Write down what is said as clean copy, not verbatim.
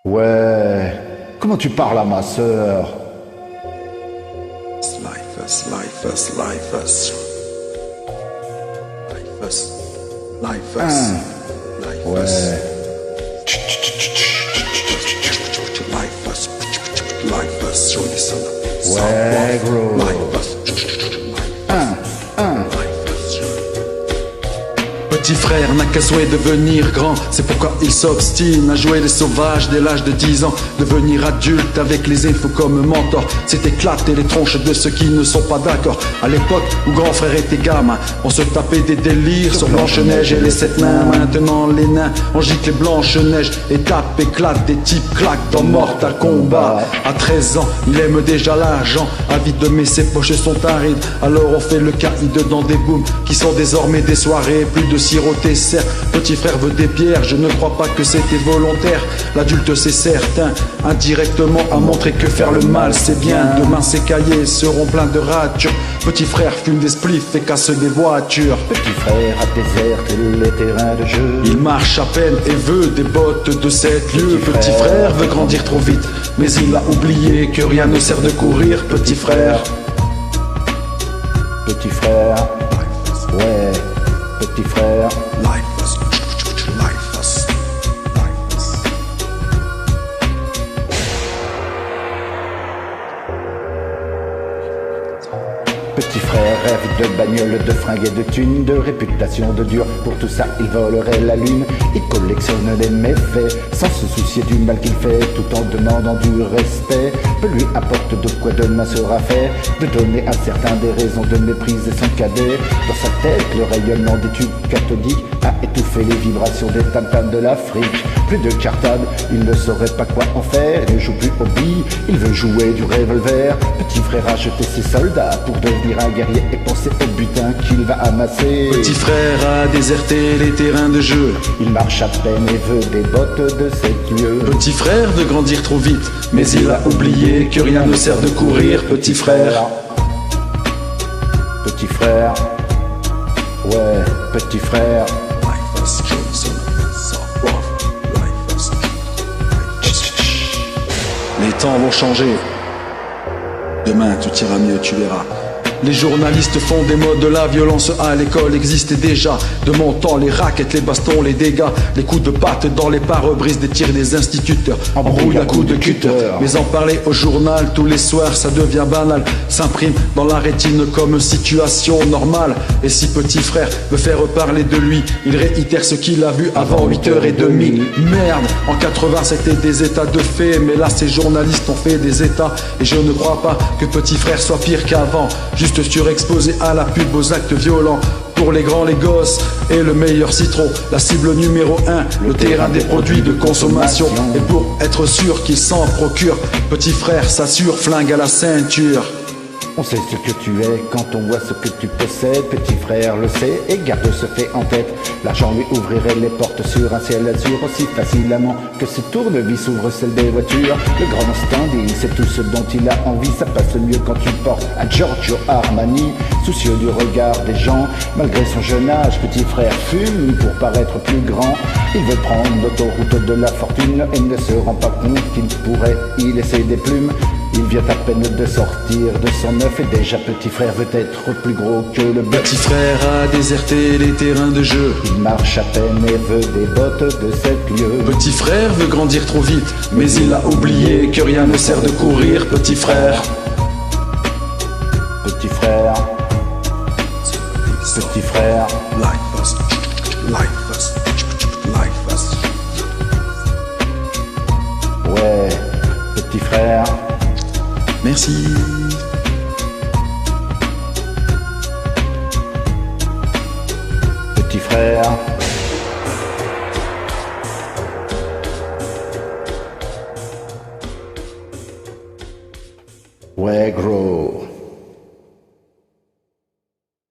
Ouais, comment tu parles à ma sœur? Lifers, lifers, lifers. Lifers, lifers, lifers. Lifers, lifers, jolie sana. Ouais, gros. Lifers, Petit frère n'a qu'à souhait devenir grand. C'est pourquoi il s'obstine à jouer les sauvages dès l'âge de 10 ans. Devenir adulte avec les infos comme mentor, c'est éclater les tronches de ceux qui ne sont pas d'accord. À l'époque où grand frère était gamin, on se tapait des délires sur Blanche-Neige et les 7 nains. Maintenant les nains, on gicle les Blanche-Neige et tape, éclate, des types claquent dans Mortal Kombat. À 13 ans, il aime déjà l'argent, avide de mais ses poches sont arides. Alors on fait le caïd dans des booms qui sont désormais des soirées. Plus de siroter, certes, petit frère veut des pierres. Je ne crois pas que c'était volontaire. L'adulte c'est certain, indirectement a montré que faire le mal c'est bien. Demain ses cahiers seront pleins de ratures. Petit frère fume des spliffs et casse des voitures. Petit frère a déserté les terrains de jeu. Il marche à peine et veut des bottes de 7 lieues. Petit frère veut grandir trop vite, mais il a oublié que rien ne sert de courir. Petit frère, Petit frère, ouais, petit frère. lifers, lifers, lifers. Petit frère rêve de bagnole, de fringues et de thunes, de réputation de dur. Pour tout ça, il volerait la lune. Il collectionne les méfaits, sans se soucier du mal qu'il fait, tout en demandant du respect. Peu lui apporte de quoi demain sera fait, de donner à certains des raisons de mépriser son cadet. Dans sa tête, le rayonnement des tubes cathodiques a étouffé les vibrations des tam-tams de l'Afrique. Plus de cartable, il ne saurait pas quoi en faire. Il ne joue plus au billes, il veut jouer du revolver. Petit frère a jeté ses soldats pour devenir un guerrier et penser au butin qu'il va amasser. petit frère a déserté les terrains de jeu. Il marche à peine et veut des bottes de 7 lieues. Petit frère veut grandir trop vite, mais il a oublié que rien ne sert de courir. Petit frère, Petit frère, ouais, petit frère. Lifers, jolie sana. Lifers, les temps vont changer. Demain, tout ira mieux, tu verras. Les journalistes font des modes, la violence à l'école existait déjà. De mon temps, les raquettes, les bastons, les dégâts, les coups de patte dans les pare-brises des tirs des instituteurs, embrouille à coups de cutter. Mais en parler au journal tous les soirs, ça devient banal, s'imprime dans la rétine comme situation normale. Et si petit frère veut faire parler de lui, il réitère ce qu'il a vu avant 8h30. Merde, en 80 c'était des états de fait, mais là ces journalistes ont fait des états. Et je ne crois pas que petit frère soit pire qu'avant, juste surexposé à la pub, aux actes violents. Pour les grands, les gosses et le meilleur citron, la cible numéro 1, le terrain des produits de consommation. Et pour être sûr qu'il s'en procure, petit frère s'assure, flingue à la ceinture. On sait ce que tu es quand on voit ce que tu possèdes. Petit frère le sait et garde ce fait en tête. L'argent lui ouvrirait les portes sur un ciel azur aussi facilement que ce tournevis ouvre celle des voitures. Le grand standing, c'est tout ce dont il a envie. Ça passe mieux quand tu portes un Giorgio Armani. Soucieux du regard des gens, malgré son jeune âge, petit frère fume pour paraître plus grand. Il veut prendre l'autoroute de la fortune et ne se rend pas compte qu'il pourrait y laisser des plumes. Il vient à peine de sortir de son œuf et déjà petit frère veut être plus gros que le bœuf. Petit frère a déserté les terrains de jeu. Il marche à peine et veut des bottes de 7 lieues. Petit frère veut grandir trop vite, mais il a oublié que rien ne sert de courir. Petit frère, Petit frère, petit frère. lifers, lifers, lifers. Ouais, petit frère. merci. Petit frère. Ouais, gros.